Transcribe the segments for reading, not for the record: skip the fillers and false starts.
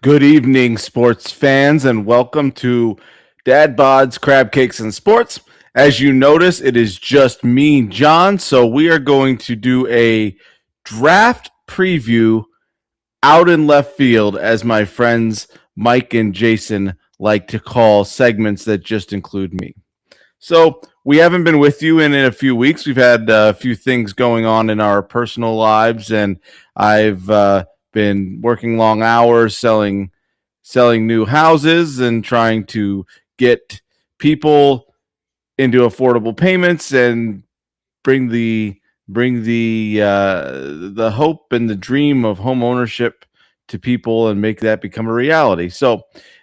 Good evening, sports fans, and welcome to Dad Bod's Crab Cakes and Sports. As you notice, it is just me, John. So we are going to do a draft preview out in left field, as my friends Mike and Jason like to call segments that just include me. So we haven't been with you in a few weeks. We've had a few things going on in our personal lives, and I've been working long hours selling new houses and trying to get people into affordable payments and bring the hope and the dream of home ownership to people and make that become a reality. So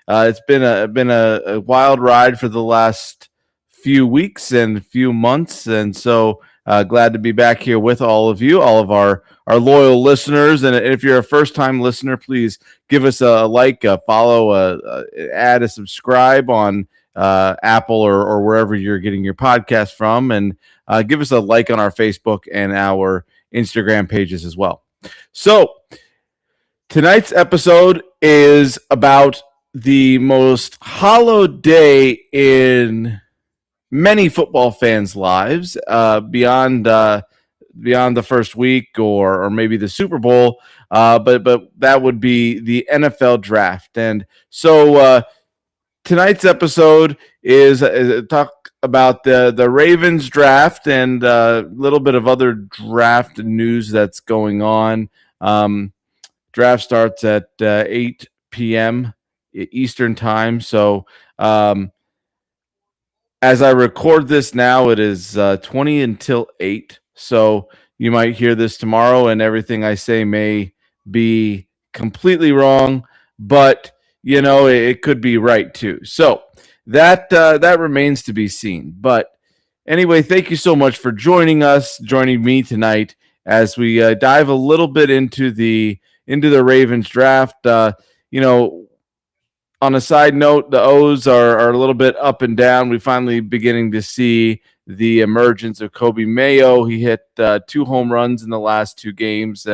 it's been a wild ride for the last few weeks and few months, and so glad to be back here with all of you, all of our loyal listeners. And if you're a first time listener, please give us a like, a follow, add a subscribe on Apple or wherever you're getting your podcast from, and give us a like on our Facebook and our Instagram pages as well. So tonight's episode is about the most hallowed day in many football fans' lives, beyond the first week or maybe the Super Bowl, but that would be the NFL draft. And so tonight's episode is talk about the Ravens draft and a little bit of other draft news that's going on. Draft starts at 8 p.m. Eastern time. So as I record this now, it is 20 until 8. So you might hear this tomorrow, and everything I say may be completely wrong, but it could be right too. So that remains to be seen. But anyway, thank you so much for joining me tonight as we dive a little bit into the Ravens draft. On a side note, the O's are a little bit up and down. We finally beginning to see the emergence of Kobe Mayo. He hit 2 home runs in the last 2 games,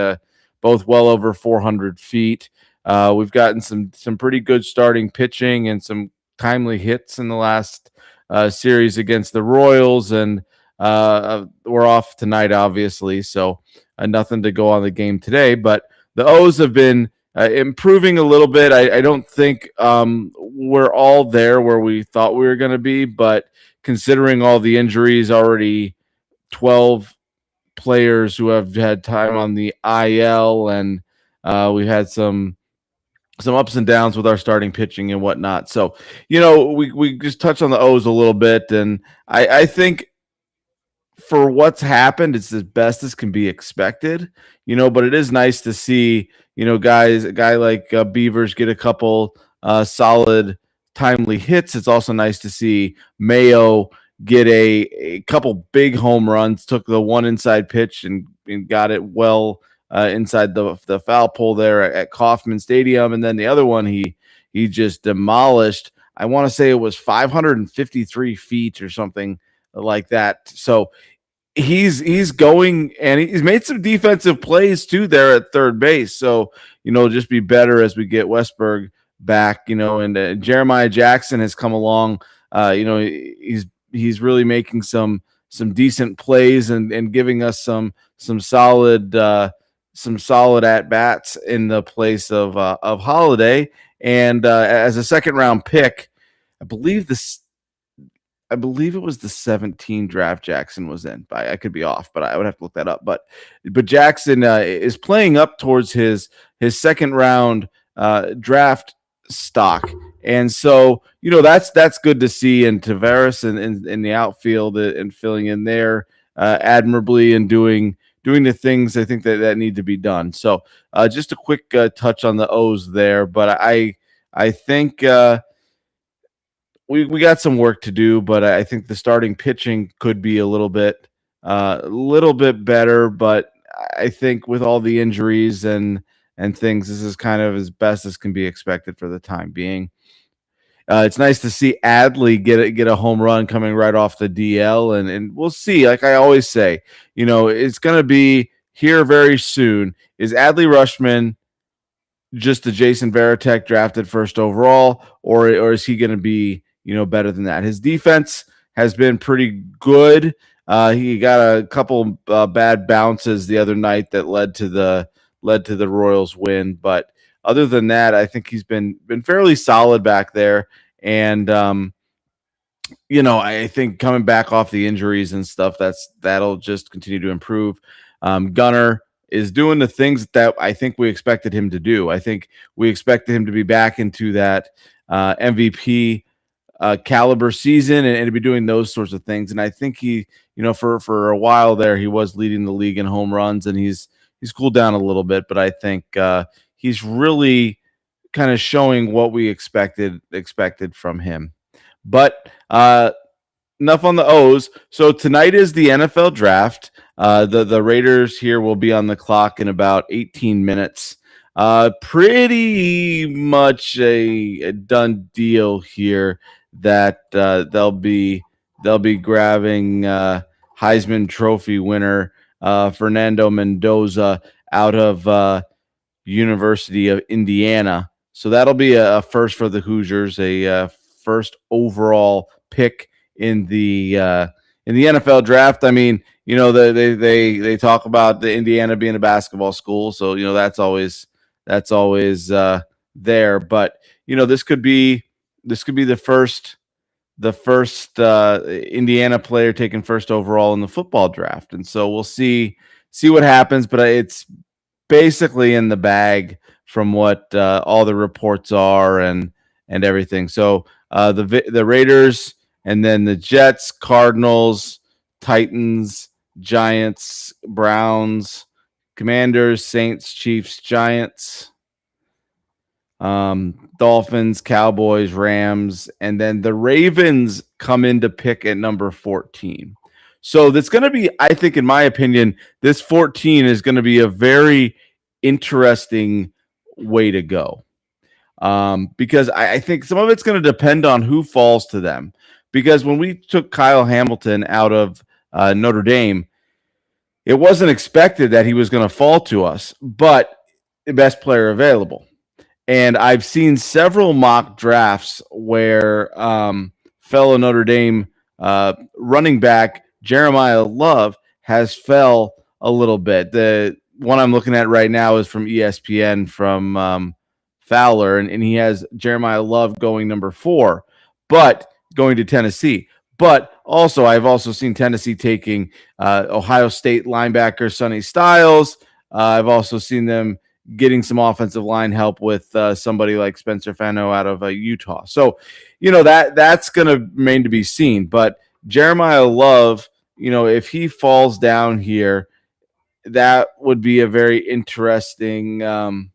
both well over 400 feet. We've gotten some pretty good starting pitching and some timely hits in the last series against the Royals, and we're off tonight, obviously, so nothing to go on the game today. But the O's have been improving a little bit. I don't think we're all there where we thought we were going to be, but considering all the injuries, already 12 players who have had time on the IL, and we've had some ups and downs with our starting pitching and whatnot. So, we just touched on the O's a little bit, and I think for what's happened, it's as best as can be expected, but it is nice to see, a guy like Beavers get a couple solid, timely hits. It's also nice to see Mayo get a couple big home runs, took the one inside pitch and got it well inside the foul pole there at Kauffman Stadium. And then the other one, he just demolished. I want to say it was 553 feet or something like that. So he's going, and he's made some defensive plays too there at third base. So, just be better as we get Westberg back, and Jeremiah Jackson has come along. He's really making some decent plays and giving us some solid at bats in the place of Holiday. And as a second round pick, I believe it was the 17 draft Jackson was in. I could be off, but I would have to look that up. But Jackson is playing up towards his second round draft stock, and so that's good to see. And Tavares in the outfield and filling in there admirably and doing the things I think that need to be done. So just a quick touch on the O's there, but I think. We got some work to do, but I think the starting pitching could be a little bit better. But I think with all the injuries and things, this is kind of as best as can be expected for the time being. It's nice to see Adley get a home run coming right off the DL, and we'll see. Like I always say, it's going to be here very soon. Is Adley Rutschman just the Jason Varitek drafted first overall, or is he going to be, better than that? His defense has been pretty good. He got a couple bad bounces the other night that led to the Royals win, but other than that, I think he's been fairly solid back there. And I think coming back off the injuries and stuff, that'll just continue to improve. Gunnar is doing the things that I think we expected him to do. I think we expected him to be back into that MVP caliber season and to be doing those sorts of things. And I think he, for a while there, he was leading the league in home runs, and he's cooled down a little bit. But I think he's really kind of showing what we expected from him. But enough on the O's. So tonight is the NFL draft. The Raiders here will be on the clock in about 18 minutes. Pretty much a done deal here that they'll be grabbing Heisman Trophy winner Fernando Mendoza out of University of Indiana. So that'll be a first for the Hoosiers, a first overall pick in the NFL draft. I mean, they talk about the Indiana being a basketball school, so that's always there. But this could be the first Indiana player taken first overall in the football draft, and so we'll see what happens. But it's basically in the bag from what all the reports are and everything. So the Raiders, and then the Jets, Cardinals, Titans, Giants, Browns, Commanders, Saints, Chiefs, Giants, Dolphins, Cowboys, Rams, and then the Ravens come in to pick at number 14. So that's going to be, I think, in my opinion, this 14 is going to be a very interesting way to go. Because I think some of it's going to depend on who falls to them. Because when we took Kyle Hamilton out of Notre Dame, it wasn't expected that he was going to fall to us, but the best player available. And I've seen several mock drafts where fellow Notre Dame running back Jeremiah Love has fell a little bit. The one I'm looking at right now is from ESPN from Fowler, and he has Jeremiah Love going number 4, but going to Tennessee. But also, I've also seen Tennessee taking Ohio State linebacker Sonny Styles. I've also seen them getting some offensive line help with somebody like Spencer Fano out of Utah. So, that's going to remain to be seen. But Jeremiah Love, if he falls down here, that would be a very interesting thing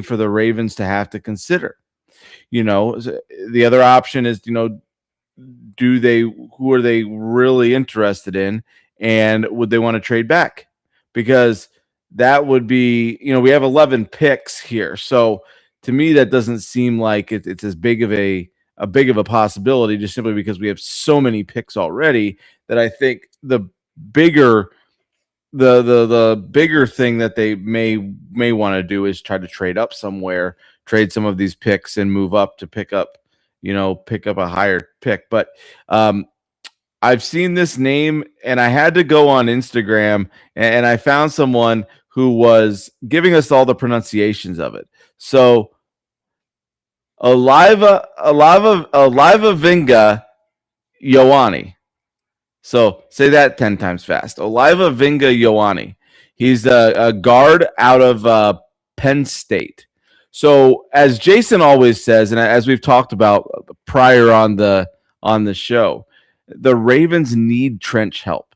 for the Ravens to have to consider. The other option is, who are they really interested in, and would they want to trade back? Because that would be, we have 11 picks here. So to me, that doesn't seem like it's as big of a possibility, just simply because we have so many picks already, that I think the bigger thing that they may want to do is try to trade up somewhere, trade some of these picks and move up to pick up a higher pick. But I've seen this name, and I had to go on Instagram, and I found someone who was giving us all the pronunciations of it. So Oliva Vinga Ioane. So say that 10 times fast. Oliva Vinga Ioane. He's a guard out of Penn State. So as Jason always says, and as we've talked about prior on the show, the Ravens need trench help.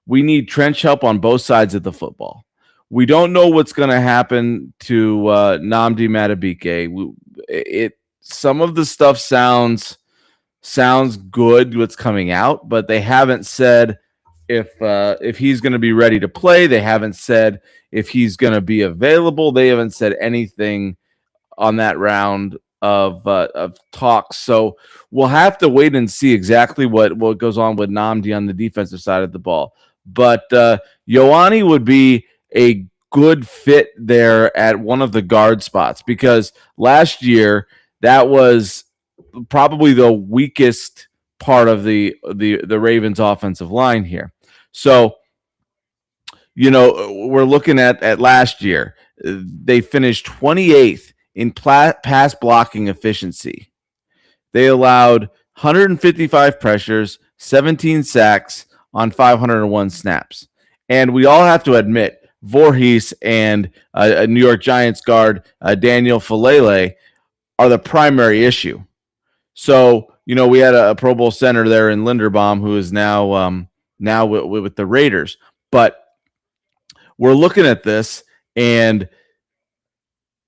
We need trench help on both sides of the football. We don't know what's going to happen to Nnamdi Madubuike. Some of the stuff sounds good, what's coming out, but they haven't said if he's going to be ready to play. They haven't said if he's going to be available. They haven't said anything on that round of talks. So we'll have to wait and see exactly what goes on with Nnamdi on the defensive side of the ball. But Ioane would be a good fit there at one of the guard spots, because last year that was probably the weakest part of the Ravens offensive line here. So, we're looking at last year. They finished 28th in pass blocking efficiency. They allowed 155 pressures, 17 sacks on 501 snaps. And we all have to admit, Voorhees and a New York Giants guard, Daniel Falele, are the primary issue. So, we had a Pro Bowl center there in Linderbaum, who is now with the Raiders. But we're looking at this, and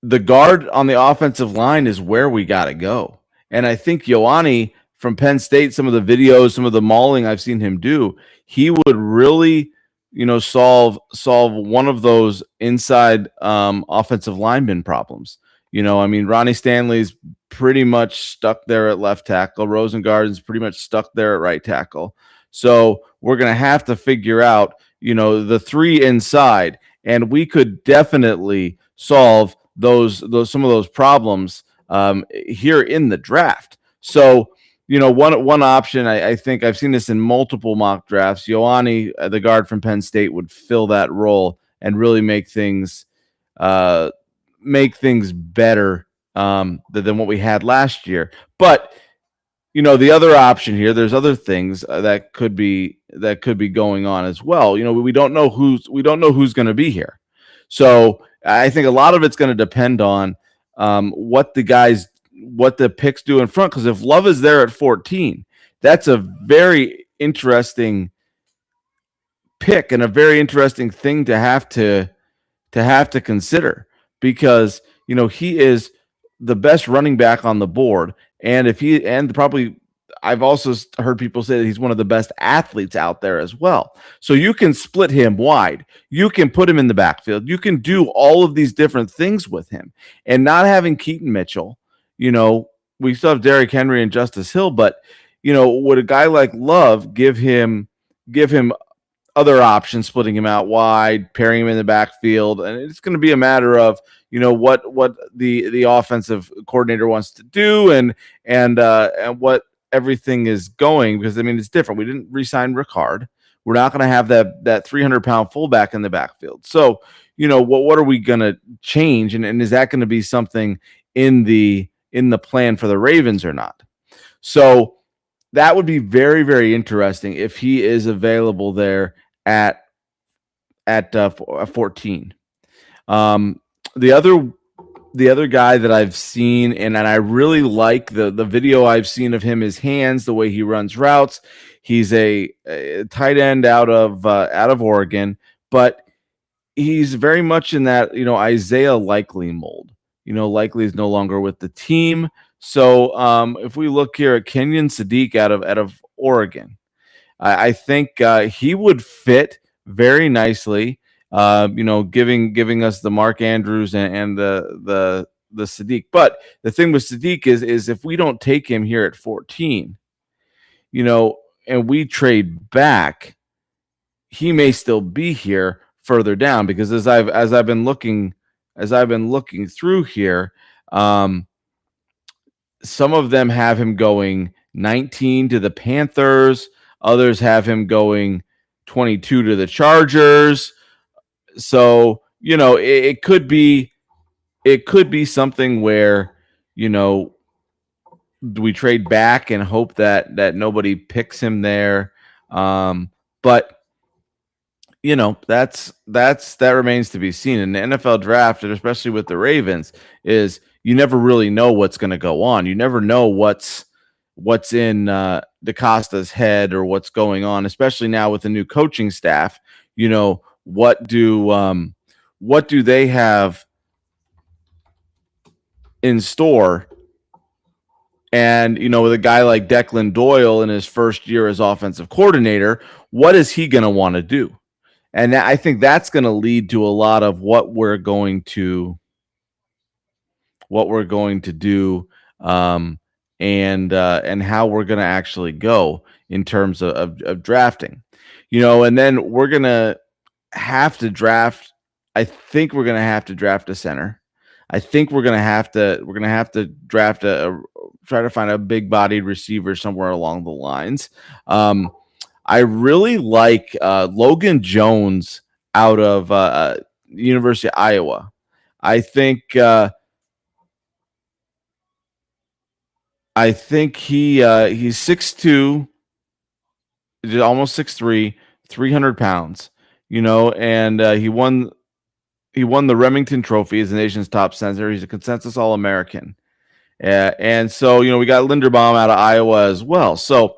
the guard on the offensive line is where we got to go. And I think Ioane from Penn State, some of the videos, some of the mauling I've seen him do, he would really, solve one of those inside offensive lineman problems. Ronnie Stanley's pretty much stuck there at left tackle. Rosengarten's pretty much stuck there at right tackle. So we're going to have to figure out, the three inside, and we could definitely solve those some of those problems here in the draft. So, one option, I think I've seen this in multiple mock drafts. Ioane, the guard from Penn State, would fill that role and really make things better than what we had last year. But the other option here, there's other things that could be going on as well. We don't know who's going to be here. So I think a lot of it's going to depend on what the picks do in front. Because if Love is there at 14, that's a very interesting pick and a very interesting thing to have to consider, because he is the best running back on the board. And I've also heard people say that he's one of the best athletes out there as well. So you can split him wide. You can put him in the backfield. You can do all of these different things with him. And not having Keaton Mitchell, we still have Derrick Henry and Justice Hill, but would a guy like Love give him other options, splitting him out wide, pairing him in the backfield? And it's going to be a matter of what the offensive coordinator wants to do and what everything is going, because it's different. We didn't re-sign Ricard. We're not going to have that 300-pound fullback in the backfield. So what are we going to change, and is that going to be something in the plan for the Ravens or not? So that would be very, very interesting if he is available there at 14. The other guy that I've seen, and I really like the video I've seen of him, his hands, the way he runs routes. He's a tight end out of Oregon, but he's very much in that Isaiah Likely mold. Likely is no longer with the team. So if we look here at Kenyon Sadiq out of Oregon, I think he would fit very nicely. Giving us the Mark Andrews and the Sadiq. But the thing with Sadiq is if we don't take him here at 14, and we trade back, he may still be here further down, because as I've been looking through here, some of them have him going 19 to the Panthers. Others have him going 22 to the Chargers. So, it could be something where, we trade back and hope that nobody picks him there. But that remains to be seen. In the NFL draft, and especially with the Ravens, is you never really know what's going to go on. You never know what's in DaCosta's head or what's going on, especially now with the new coaching staff. What do they have in store? And with a guy like Declan Doyle in his first year as offensive coordinator, what is he going to want to do? And I think that's going to lead to a lot of what we're going to do, and how we're going to actually go in terms of drafting. And then we're going to have to draft I think we're gonna have to draft a center. I think we're gonna have to draft try to find a big bodied receiver somewhere along the lines. Um, I really like Logan Jones out of University of Iowa. I think he's 6'2", almost 6'3", 300 pounds. And he won the Remington Trophy as the nation's top center. He's a consensus All American. And so, we got Linderbaum out of Iowa as well. So,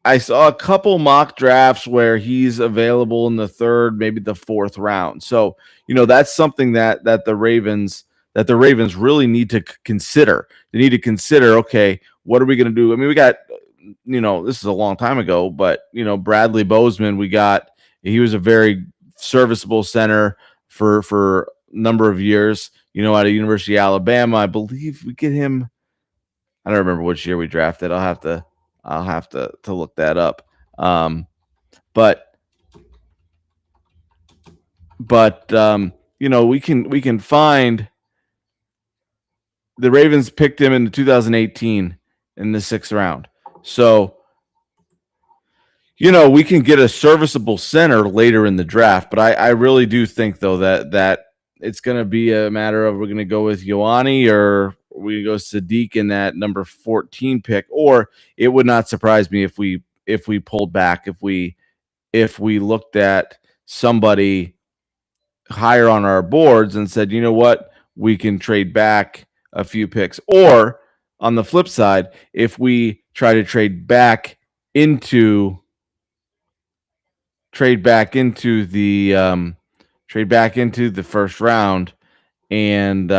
I saw a couple mock drafts where he's available in the third, maybe the fourth round. So, that's something that the Ravens really need to consider. They need to consider, okay, what are we going to do? I mean, we got, this is a long time ago, but Bradley Bozeman, he was a very serviceable center for a number of years, out of University of Alabama. I believe we get him. I don't remember which year we drafted. I'll have to look that up. But we can find the Ravens picked him in 2018 in the 6th round. So, we can get a serviceable center later in the draft, but I really do think though that it's going to be a matter of we're going to go with Ioane or we go Sadiq in that number 14 pick, or it would not surprise me if we pulled back, if we looked at somebody higher on our boards and said, you know what, we can trade back a few picks. Or on the flip side, if we try to trade back into the first round and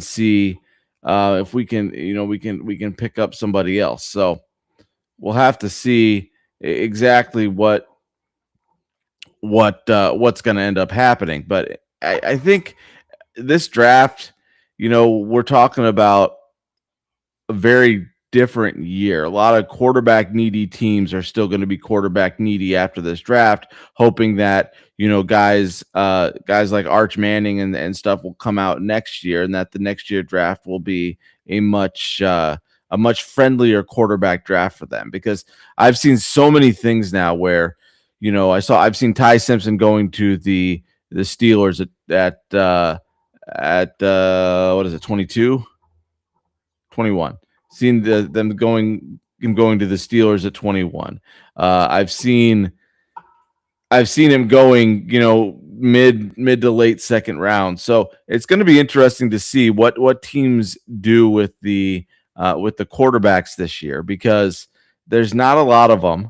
see if we can we can pick up somebody else. So we'll have to see exactly what's going to end up happening. But I think this draft, we're talking about a very different year. A lot of quarterback needy teams are still going to be quarterback needy after this draft, hoping that guys like Arch Manning and stuff will come out next year, and that the next year draft will be a much friendlier quarterback draft for them. Because I've seen so many things now where I've seen Ty Simpson going to the Steelers at what is it, 22, 21. Seen them going to the Steelers at 21. I've seen him going, mid to late second round. So it's going to be interesting to see what teams do with the quarterbacks this year, because there's not a lot of them.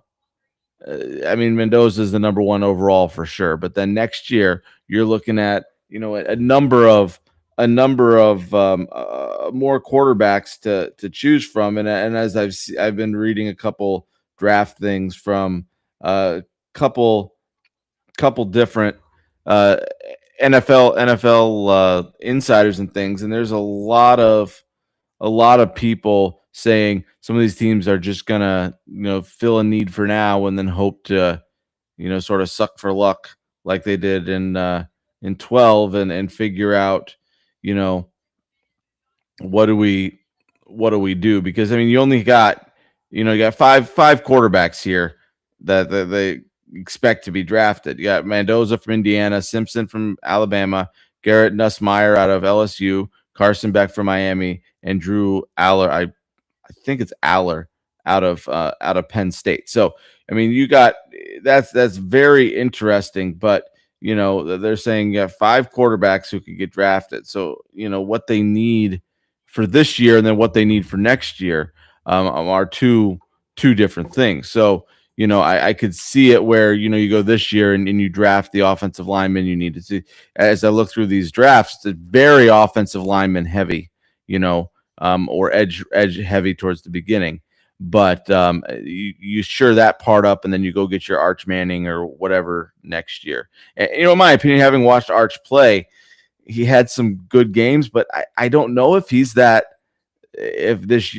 I mean, Mendoza is the number one overall for sure, but then next year you're looking at a number of more quarterbacks to choose from, and as I've been reading a couple draft things from a couple different NFL insiders and things, and there's a lot of people saying some of these teams are just gonna fill a need for now and then hope to sort of suck for luck like they did in 12 and figure out what do we do. Because I mean, you only got you got five quarterbacks here that they expect to be drafted. You got Mendoza from Indiana, Simpson from Alabama, Garrett Nussmeier out of LSU, Carson Beck from Miami, and Drew Aller. I think it's Aller out of Penn State. So I mean, you got that's very interesting. But they're saying you have 5 quarterbacks who could get drafted. So what they need for this year and then what they need for next year are two different things. So I could see it where you go this year and you draft the offensive lineman you need to see. As I look through these drafts, it's very offensive lineman heavy, or edge heavy towards the beginning. But you sure that part up, and then you go get your Arch Manning or whatever next year. And, in my opinion, having watched Arch play, he had some good games, but I don't know if he's that. If this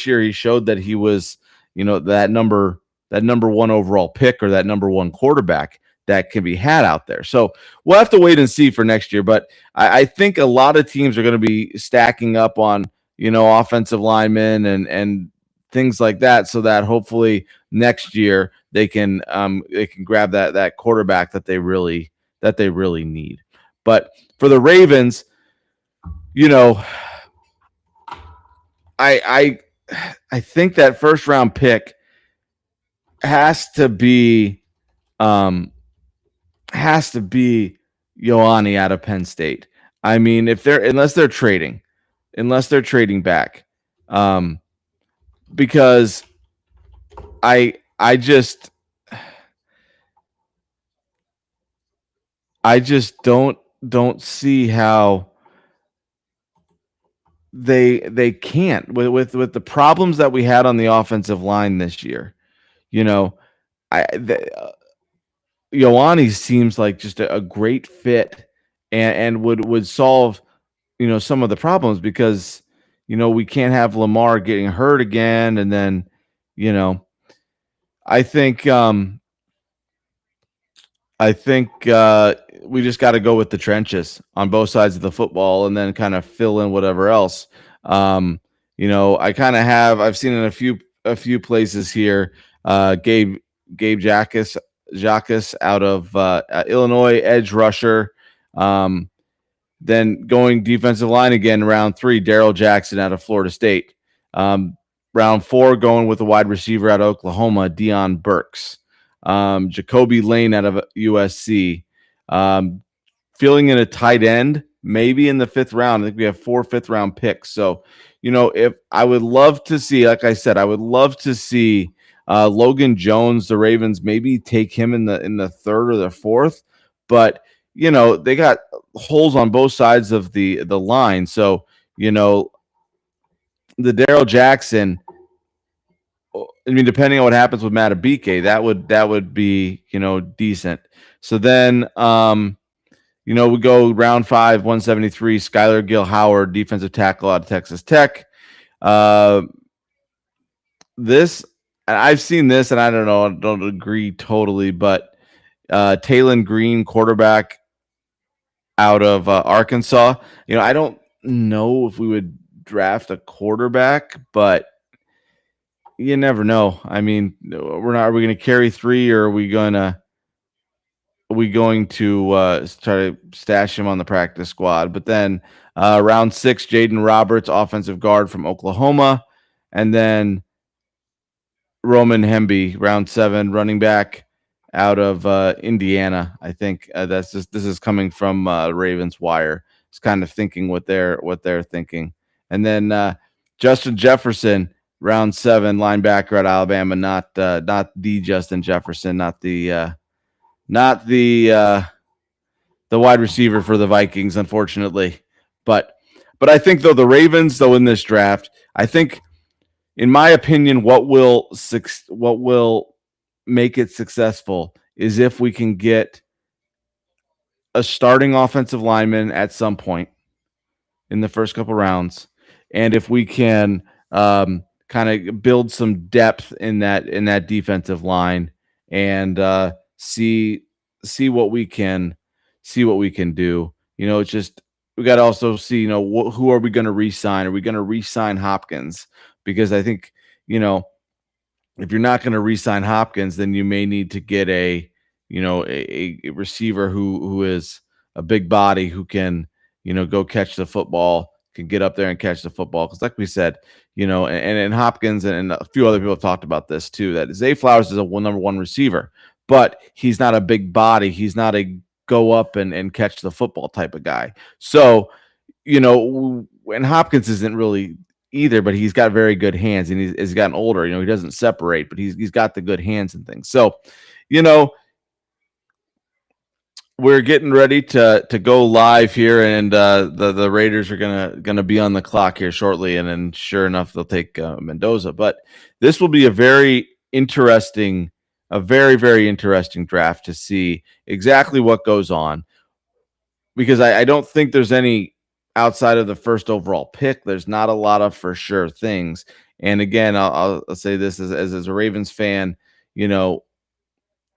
year he showed that he was that number number one overall pick or that number one quarterback that can be had out there. So we'll have to wait and see for next year. But I think a lot of teams are going to be stacking up on, offensive linemen and things like that, so that hopefully next year they can grab that quarterback that they really need. But for the Ravens, I think that first round pick has to be Ioane out of Penn State. I mean, unless they're trading back, because I just don't see how they can't with the problems that we had on the offensive line this year. Ioane seems like just a great fit and would solve some of the problems, because we can't have Lamar getting hurt again, and then I think we just got to go with the trenches on both sides of the football and then kind of fill in whatever else. I've seen in a few places here, Gabe Jacas out of Illinois, edge rusher. Then going defensive line again, round 3, Darrell Jackson out of Florida State. Round 4, going with a wide receiver out of Oklahoma, Dion Burks. Jacoby Lane out of USC. Filling in a tight end, maybe in the 5th round. I think we have 4 5th-round picks. So, if I would love to see, like I said, Logan Jones, the Ravens, maybe take him in the 3rd or the 4th. But, they got holes on both sides of the line. So, the Darrell Jackson, I mean, depending on what happens with Matabike, that would be, decent. So then, we go round 5, 173, Skylar Gill Howard, defensive tackle out of Texas Tech. This, I've seen this, and I don't know, I don't agree totally, but Taylon Green, quarterback out of Arkansas. I don't know if we would draft a quarterback, but you never know. I mean, are we going to carry 3, or are we going to try to stash him on the practice squad? But then round 6, Jaden Roberts, offensive guard from Oklahoma. And then Roman Hemby, round 7, running back out of Indiana. I think this is coming from Ravens Wire. It's kind of thinking what they're thinking. And then Justin Jefferson, round 7, linebacker at Alabama. Not the Justin Jefferson, not the wide receiver for the Vikings, unfortunately. But I think, though, the Ravens, though, in this draft, I think, in my opinion, what will make it successful is if we can get a starting offensive lineman at some point in the first couple rounds, and if we can kind of build some depth in that defensive line and see what we can do. It's just, we got to also see, who are we going to re-sign? Are we going to re-sign Hopkins? Because I think, if you're not going to re-sign Hopkins, then you may need to get a receiver who is a big body, who can, go catch the football, can get up there and catch the football. Because like we said, and Hopkins and a few other people have talked about this too, that Zay Flowers is a number 1 receiver, but he's not a big body. He's not a go up and catch the football type of guy. So, and Hopkins isn't really either, but he's got very good hands, and he's gotten older. He doesn't separate, but he's got the good hands and things. So, we're getting ready to go live here, and the Raiders are gonna be on the clock here shortly, and then sure enough, they'll take Mendoza. But this will be a very, very interesting draft to see exactly what goes on, because I don't think there's any, outside of the first overall pick, there's not a lot of for sure things. And again, I'll say this as a Ravens fan, you know,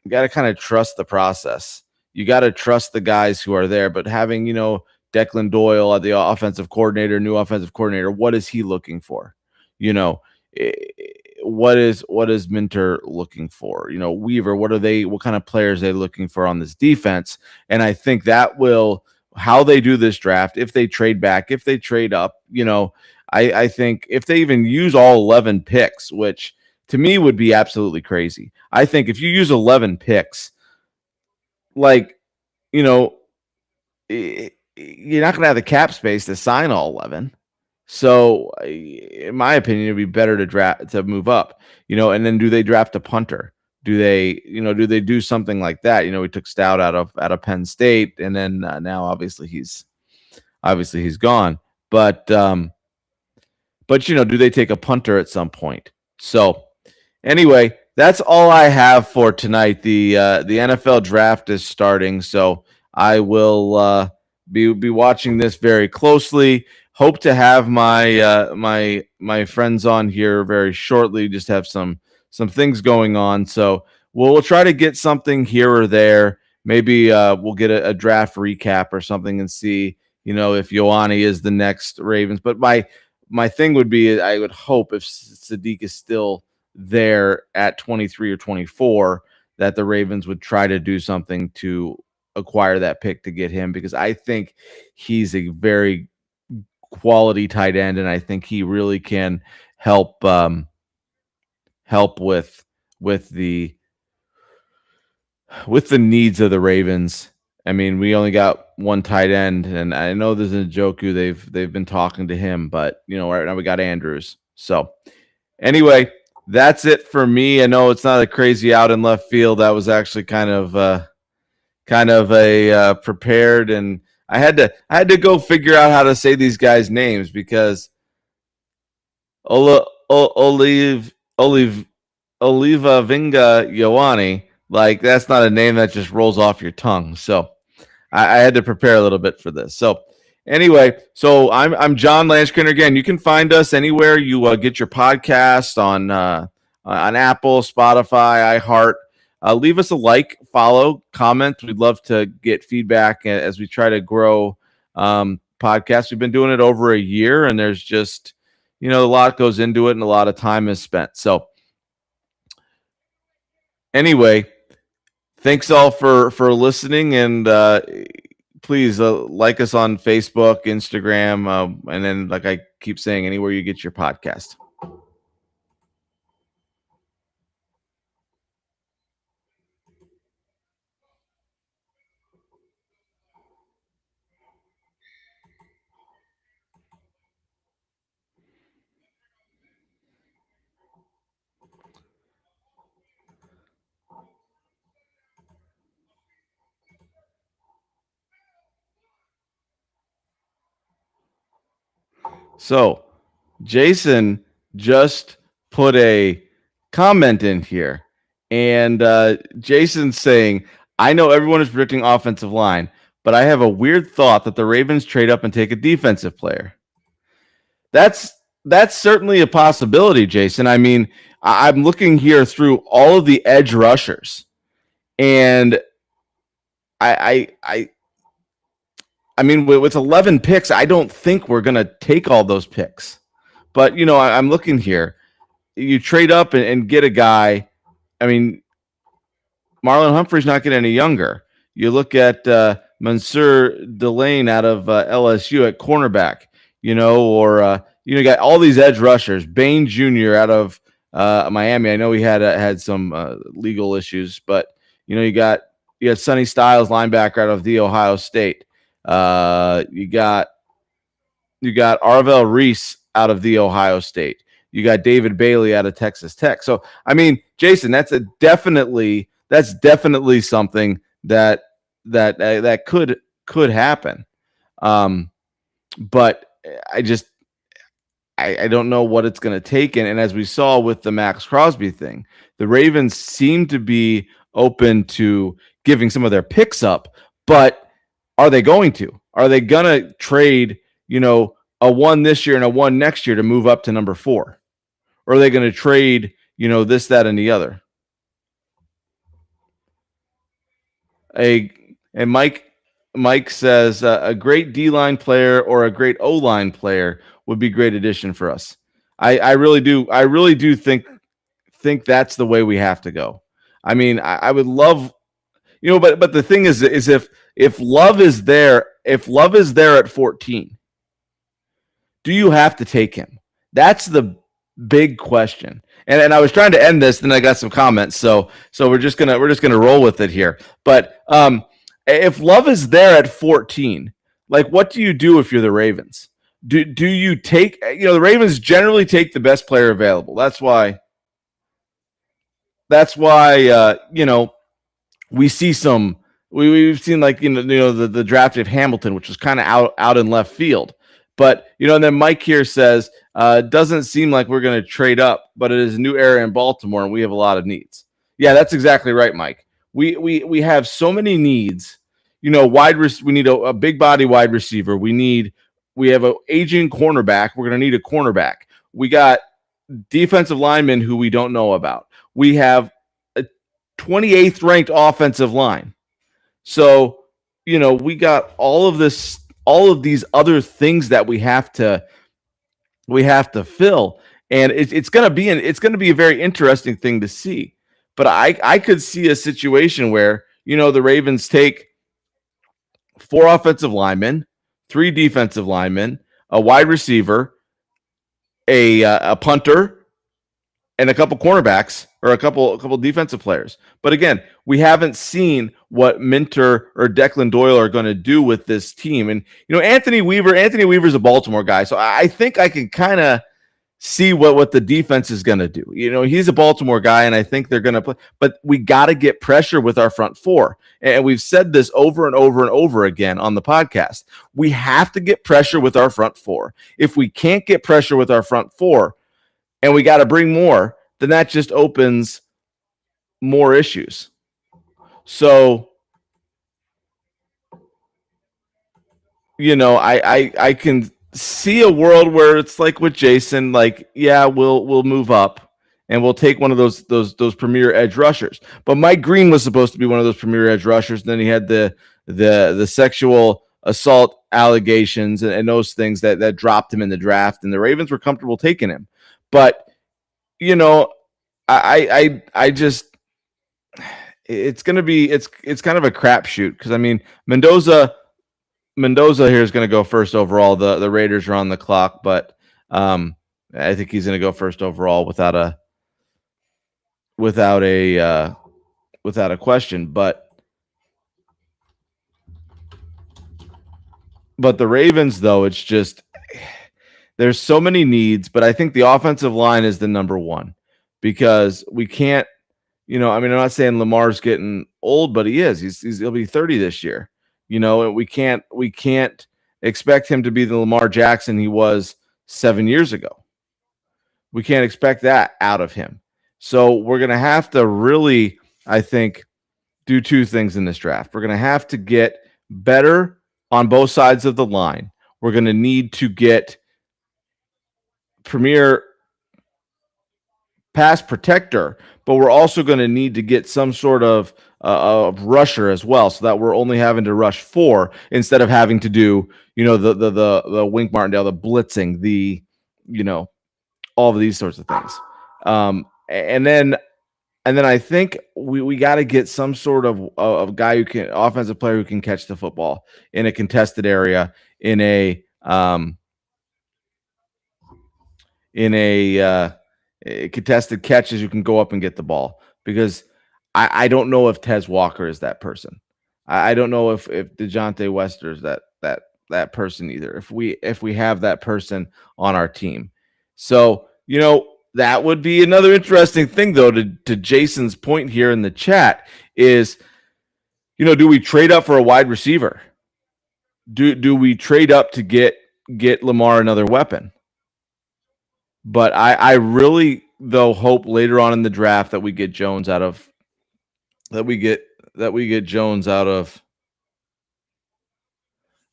you got to kind of trust the process. You got to trust the guys who are there. But having, Declan Doyle, the offensive coordinator, new offensive coordinator, what is he looking for? You know, eh, what is Minter looking for? Weaver, what kind of players are they looking for on this defense? And I think that will how they do this draft, if they trade back, if they trade up, I think if they even use all 11 picks, which to me would be absolutely crazy. I think if you use 11 picks, like, you know, you're not going to have the cap space to sign all 11. So, in my opinion, it'd be better to move up, and then do they draft a punter? Do they do something like that? We took Stout out of Penn State, and then now obviously he's gone. But do they take a punter at some point? So anyway, that's all I have for tonight. The NFL draft is starting, so I will be watching this very closely. Hope to have my friends on here very shortly. Just have some things going on, so we'll try to get something here or there. Maybe we'll get a draft recap or something and see if Ioane is the next Ravens. But my thing would be, I would hope if Sadiq is still there at 23 or 24, that the Ravens would try to do something to acquire that pick to get him, because I think he's a very quality tight end, and I think he really can help with the needs of the Ravens. I mean, we only got one tight end, and I know there's a Njoku. They've been talking to him, but right now we got Andrews. So anyway, that's it for me. I know it's not a crazy out in left field. That was actually kind of a prepared, and I had to go figure out how to say these guys' names, because Oliva Vinga Ioane, like, that's not a name that just rolls off your tongue. So I had to prepare a little bit for this. So anyway, so I'm John Landskirner. Again, you can find us anywhere you get your podcast, on Apple, Spotify, iHeart. Leave us a like, follow, comment. We'd love to get feedback as we try to grow podcasts. We've been doing it over a year, and there's just a lot goes into it, and a lot of time is spent. So anyway, thanks all for listening, and please like us on Facebook, Instagram, and then, like I keep saying, anywhere you get your podcast. So Jason just put a comment in here, and Jason's saying, I know everyone is predicting offensive line, but I have a weird thought that the Ravens trade up and take a defensive player. That's certainly a possibility, Jason. I mean, I'm looking here through all of the edge rushers, and I mean, with 11 picks, I don't think we're going to take all those picks. But, I'm looking here. You trade up and get a guy. I mean, Marlon Humphrey's not getting any younger. You look at Mansour Delane out of LSU at cornerback, or you got all these edge rushers. Bain Jr. out of Miami. I know he had some legal issues, but you got Sonny Styles, linebacker out of The Ohio State. You got Arvell Reese out of The Ohio State. You got David Bailey out of Texas Tech. So, I mean, Jason, that's definitely something that could happen. But I don't know what it's going to take. And as we saw with the Max Crosby thing, the Ravens seem to be open to giving some of their picks up, but are they going to? Are they going to trade, a 1 this year and a 1 next year to move up to number 4? Or are they going to trade, this, that, and the other? And Mike says a great D-line player or a great O-line player would be great addition for us. I really do. I really do think that's the way we have to go. I mean, I would love, but the thing is if Love is there, at 14, do you have to take him? That's the big question. And I was trying to end this, then I got some comments, so we're just gonna roll with it here. But if Love is there at 14, like, what do you do if you're the Ravens? Do you take? The Ravens generally take the best player available. That's why. We see some. We've seen, like, the draft of Hamilton, which was kind of out in left field. But and then Mike here says, doesn't seem like we're going to trade up, but it is a new era in Baltimore, and we have a lot of needs. Yeah, that's exactly right, Mike. We have so many needs. We need a big body wide receiver. We have an aging cornerback. We're going to need a cornerback. We got defensive linemen who we don't know about. We have a 28th ranked offensive line. So, we got all of these other things that we have to fill, and it's going to be a very interesting thing to see. But I could see a situation where, the Ravens take 4 offensive linemen, 3 defensive linemen, a wide receiver, a punter, and a couple cornerbacks or a couple defensive players. But again, we haven't seen what Minter or Declan Doyle are going to do with this team. And Anthony Weaver's a Baltimore guy, so I think I can kind of see what the defense is going to do. He's a Baltimore guy, and I think they're going to play. But we got to get pressure with our front 4. And we've said this over and over and over again on the podcast. We have to get pressure with our front 4. If we can't get pressure with our front 4, and we got to bring more, then that just opens more issues. So, I can see a world where it's like with Jason, like, yeah, we'll move up and we'll take one of those premier edge rushers. But Mike Green was supposed to be one of those premier edge rushers. And then he had the sexual assault allegations and those things that dropped him in the draft, and the Ravens were comfortable taking him. But I just, it's going to be, it's kind of a crapshoot, because I mean, Mendoza here is going to go first overall. The Raiders are on the clock, but I think he's going to go first overall without a question. But the Ravens, though, it's just, there's so many needs, but I think the offensive line is the number one, because we can't, I'm not saying Lamar's getting old, but he is. He'll be 30 this year. We can't expect him to be the Lamar Jackson he was 7 years ago. We can't expect that out of him. So we're going to have to really, I think, do 2 things in this draft. We're going to have to get better on both sides of the line. We're going to need to get premier pass protector, but we're also going to need to get some sort of rusher as well, so that we're only having to rush 4 instead of having to do, the Wink Martindale, the blitzing, all of these sorts of things. And then I think we got to get some sort of guy offensive player who can catch the football in a contested area, in a contested catches, you can go up and get the ball, because I don't know if Tez Walker is that person. I don't know if DeJounte Wester is that person either. If we have that person on our team, so that would be another interesting thing, though. To Jason's point here in the chat is, do we trade up for a wide receiver? Do we trade up to get Lamar another weapon? But I really, though, hope later on in the draft that we get Jones out of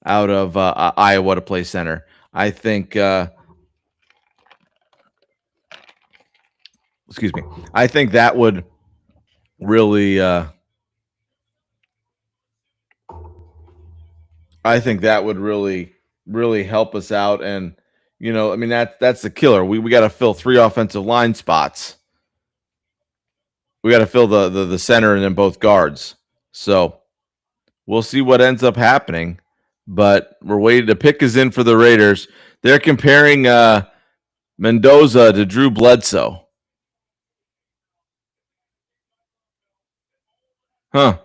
Iowa to play center. I think I think that would really I think that would really help us out. And I mean that's the killer. We got to fill 3 offensive line spots. We got to fill the center and then both guards. So we'll see what ends up happening. But we're waiting. The pick is in for the Raiders. They're comparing Mendoza to Drew Bledsoe. Huh.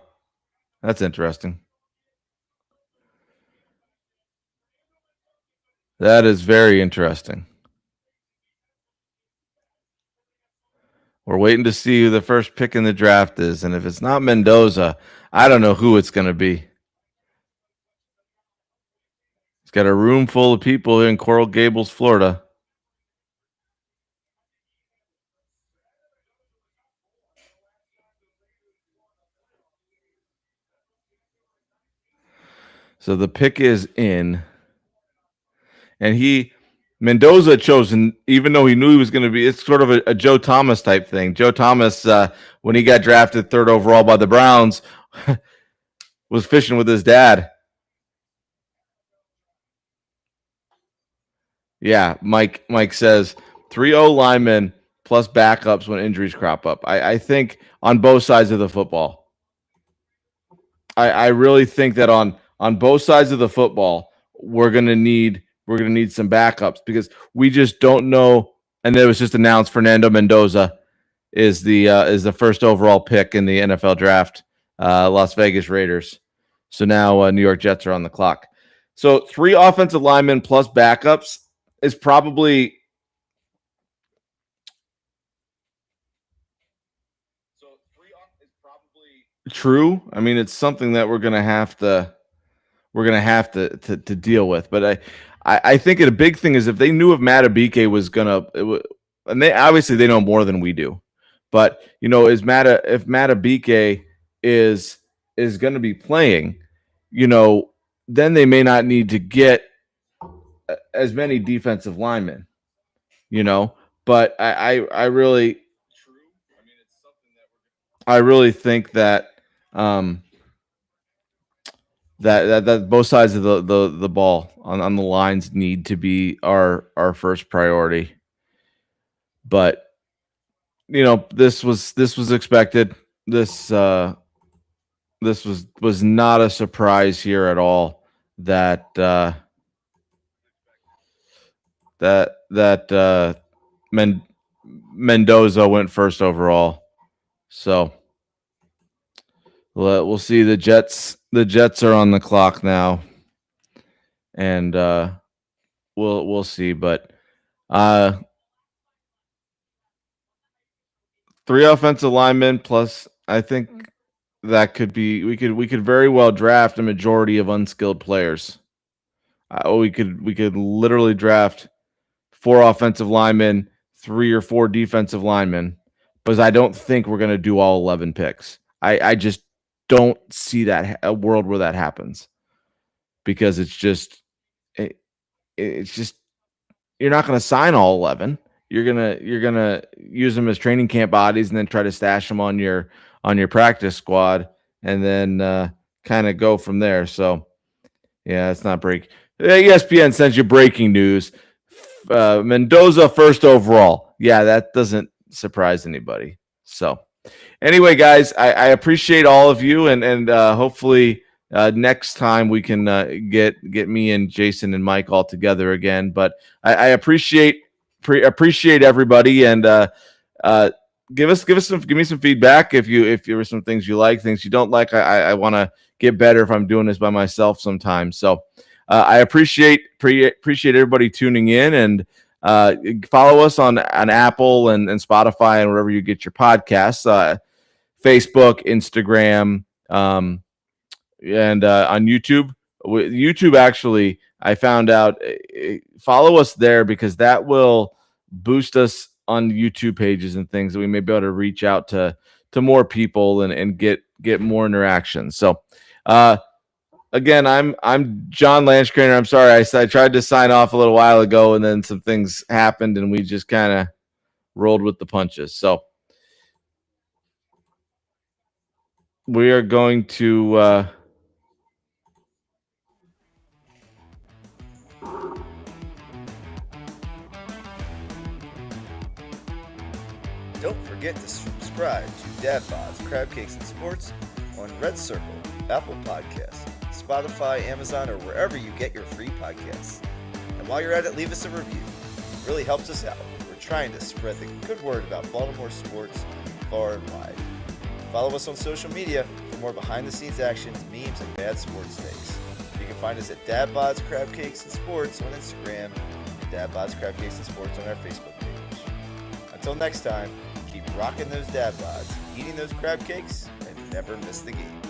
That's interesting. That is very interesting. We're waiting to see who the first pick in the draft is. And if it's not Mendoza, I don't know who it's going to be. It's got a room full of people in Coral Gables, Florida. So the pick is in. And Mendoza chosen, even though he knew he was going to be, it's sort of a Joe Thomas type thing. Joe Thomas, when he got drafted 3rd overall by the Browns, was fishing with his dad. Yeah, Mike says 3-0 linemen plus backups when injuries crop up. I think on both sides of the football. I really think that on both sides of the football, we're gonna need some backups because we just don't know. And it was just announced Fernando Mendoza is the first overall pick in the NFL draft, Las Vegas Raiders. So now New York Jets are on the clock. So 3 offensive linemen plus backups is probably true. I mean, it's something that we're gonna have to deal with. But I think a big thing is if they knew if Matabike was gonna, and they obviously they know more than we do. But if Matabike is going to be playing, then they may not need to get as many defensive linemen. But I really think that that both sides of the ball on the lines need to be our first priority. But this was expected. This was not a surprise here at all that Mendoza went first overall. So we'll see. The Jets are on the clock now, and we'll see. But 3 offensive linemen plus, I think that could be we could very well draft a majority of unskilled players. We could literally draft 4 offensive linemen, 3 or 4 defensive linemen, because I don't think we're going to do all 11 picks. I just don't see that a world where that happens, because it's just you're not going to sign all 11. You're gonna use them as training camp bodies and then try to stash them on your practice squad and then kind of go from there. So yeah, it's not break. ESPN sends you breaking news. Mendoza first overall. Yeah, that doesn't surprise anybody. So anyway, guys, I appreciate all of you, and hopefully next time we can get me and Jason and Mike all together again. But I appreciate everybody, and give me some feedback if there were some things you like, things you don't like. I want to get better if I'm doing this by myself sometimes. So I appreciate everybody tuning in, and follow us on Apple and Spotify and wherever you get your podcasts, Facebook, Instagram, and on YouTube. YouTube, actually, I found out, follow us there because that will boost us on YouTube pages and things that we may be able to reach out to more people and get more interactions. So again, I'm John Lanchcraner. I'm sorry, I tried to sign off a little while ago and then some things happened and we just kind of rolled with the punches. So we are going to Don't forget to subscribe to Dad Bods, Crab Cakes, and Sports on Red Circle, Apple Podcasts, Spotify, Amazon, or wherever you get your free podcasts. And while you're at it, leave us a review. It really helps us out. We're trying to spread the good word about Baltimore sports far and wide. Follow us on social media for more behind-the-scenes actions, memes, and bad sports takes. You can find us at Dad Bods, Crab Cakes, and Sports on Instagram, and Dad Bods, Crab Cakes, and Sports on our Facebook page. Until next time, keep rocking those dad bods, eating those crab cakes, and never miss the game.